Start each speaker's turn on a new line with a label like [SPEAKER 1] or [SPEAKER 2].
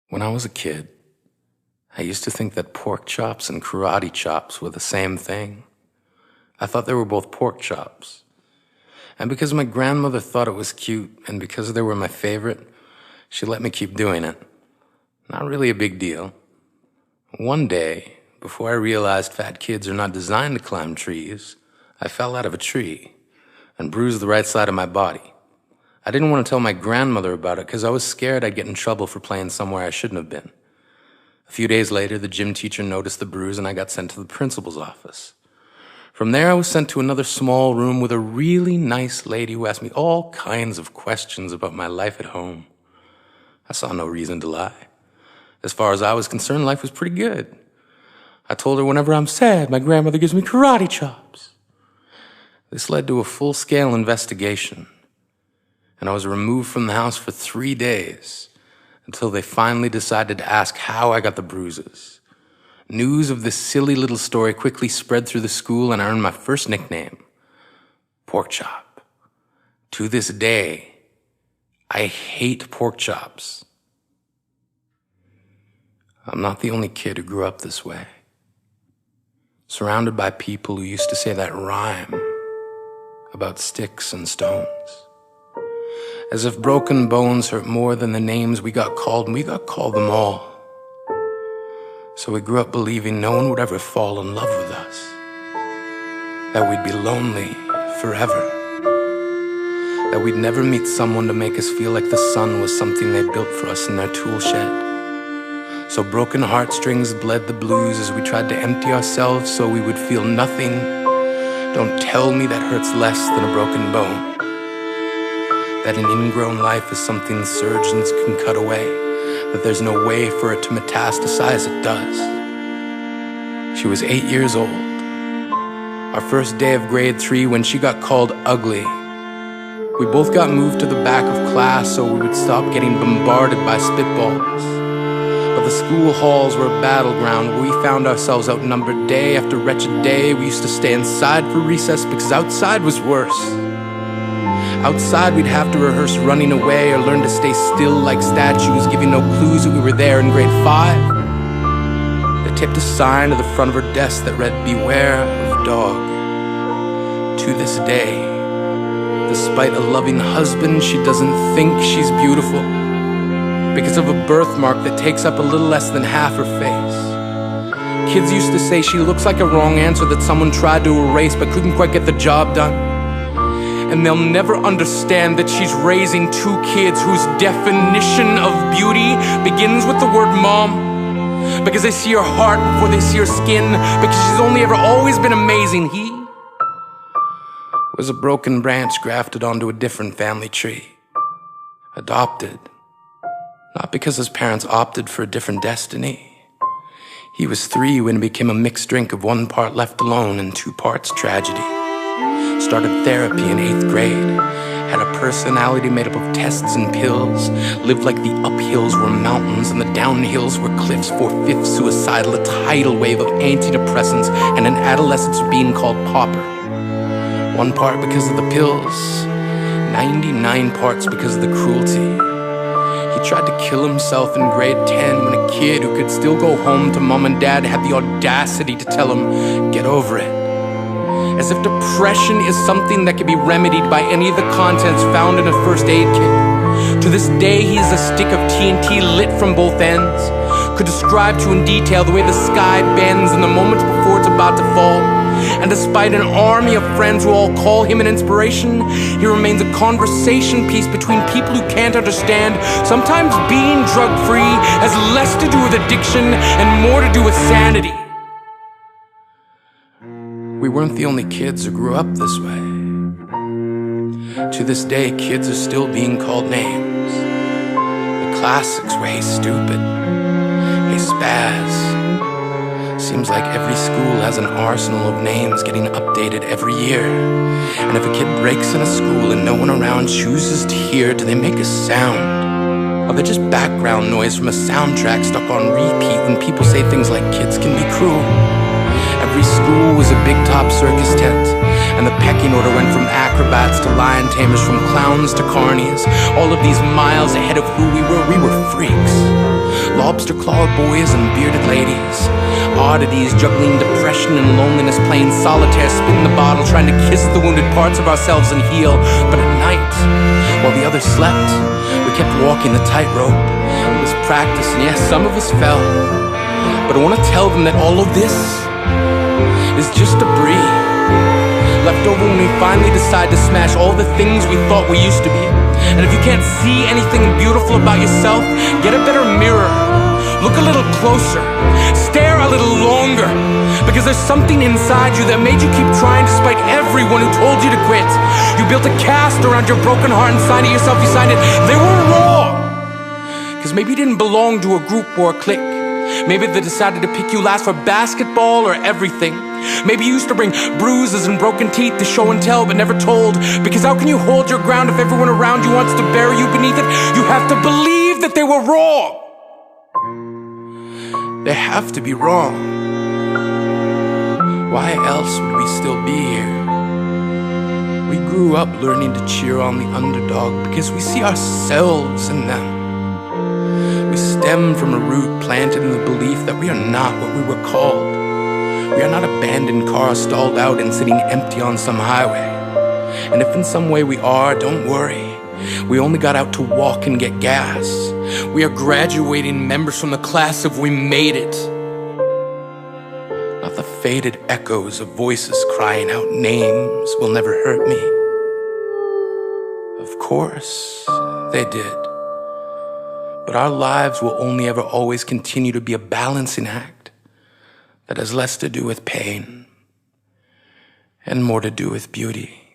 [SPEAKER 1] When I was a kid, I used to think that pork chops and karate chops were the same thing. I thought they were both pork chops. And because my grandmother thought it was cute, and because they were my favorite, she let me keep doing it. Not really a big deal. One day, before I realized fat kids are not designed to climb trees, I fell out of a tree and bruised the right side of my body. I didn't want to tell my grandmother about it because I was scared I'd get in trouble for playing somewhere I shouldn't have been. A few days later, the gym teacher noticed the bruise and I got sent to the principal's office. From there, I was sent to another small room with a really nice lady who asked me all kinds of questions about my life at home. I saw no reason to lie. As far as I was concerned, life was pretty good. I told her whenever I'm sad, my grandmother gives me karate chops. This led to a full-scale investigation, and I was removed from the house for 3 days until they finally decided to ask how I got the bruises. News of this silly little story quickly spread through the school, and I earned my first nickname, Pork Chop. To this day, I hate pork chops. I'm not the only kid who grew up this way, surrounded by people who used to say that rhyme about sticks and stones. As if broken bones hurt more than the names we got called, and we got called them all. So we grew up believing no one would ever fall in love with us, that we'd be lonely forever, that we'd never meet someone to make us feel like the sun was something they built for us in their tool shed. So broken heartstrings bled the blues as we tried to empty ourselves so we would feel nothing. Don't tell me that hurts less than a broken bone, that an ingrown life is something surgeons can cut away, that there's no way for it to metastasize. It does. She was 8 years old. Our first day of grade 3 when she got called ugly. We both got moved to the back of class so we would stop getting bombarded by spitballs. But the school halls were a battleground where we found ourselves outnumbered day after wretched day. We used to stay inside for recess because outside was worse. Outside we'd have to rehearse running away or learn to stay still like statues, giving no clues that we were there in grade 5. They taped a sign to the front of her desk that read, "Beware of dog." To this day, despite a loving husband, she doesn't think she's beautiful because of a birthmark that takes up a little less than half her face. Kids used to say she looks like a wrong answer that someone tried to erase but couldn't quite get the job done. And they'll never understand that she's raising 2 kids whose definition of beauty begins with the word mom, because they see her heart before they see her skin, because she's only ever always been amazing. He was a broken branch grafted onto a different family tree, adopted. Not because his parents opted for a different destiny. He was 3 when it became a mixed drink of 1 part left alone and 2 parts tragedy. Started therapy in 8th grade. Had a personality made up of tests and pills. Lived like the uphills were mountains and the downhills were cliffs. 4/5 suicidal, a tidal wave of antidepressants, and an adolescence being called pauper. 1 part because of the pills, 99 parts because of the cruelty. He tried to kill himself in grade 10 when a kid who could still go home to mom and dad had the audacity to tell him, "Get over it." As if depression is something that can be remedied by any of the contents found in a first aid kit. To this day, he is a stick of TNT lit from both ends. Could describe to you in detail the way the sky bends in the moments before it's about to fall. And despite an army of friends who all call him an inspiration, he remains a conversation piece between people who can't understand. Sometimes being drug-free has less to do with addiction and more to do with sanity. We weren't the only kids who grew up this way. To this day, kids are still being called names. The classics were "Hey Stupid," "Hey Spaz." Seems like every school has an arsenal of names getting updated every year. And if a kid breaks in a school and no one around chooses to hear, do they make a sound? Or they're just background noise from a soundtrack stuck on repeat when people say things like kids can be cruel? Every school was a big top circus tent, and the pecking order went from acrobats to lion tamers, from clowns to carnies. All of these miles ahead of who we were freaks. lobster-clawed boys and bearded ladies, oddities juggling depression and loneliness, playing solitaire, spinning the bottle, trying to kiss the wounded parts of ourselves and heal. But at night, while the others slept, we kept walking the tightrope. It was practice, and yes, some of us fell. But I want to tell them that all of this is just debris left over when we finally decide to smash all the things we thought we used to be. And if you can't see anything beautiful about yourself, get a better mirror. Look a little closer. Stare a little longer. Because there's something inside you that made you keep trying despite everyone who told you to quit. You built a cast around your broken heart and signed it yourself. You signed it. They were wrong. Because maybe you didn't belong to a group or a clique. Maybe they decided to pick you last for basketball or everything. Maybe you used to bring bruises and broken teeth to show and tell but never told. Because how can you hold your ground if everyone around you wants to bury you beneath it? You have to believe that they were wrong. They have to be wrong. Why else would we still be here? We grew up learning to cheer on the underdog because we see ourselves in them. We stem from a root planted in the belief that we are not what we were called. We are not abandoned cars stalled out and sitting empty on some highway. And if in some way we are, don't worry. We only got out to walk and get gas. We are graduating members from the class of We Made It. Not the faded echoes of voices crying out names will never hurt me. Of course, they did. But our lives will only ever always continue to be a balancing act that has less to do with pain and more to do with beauty.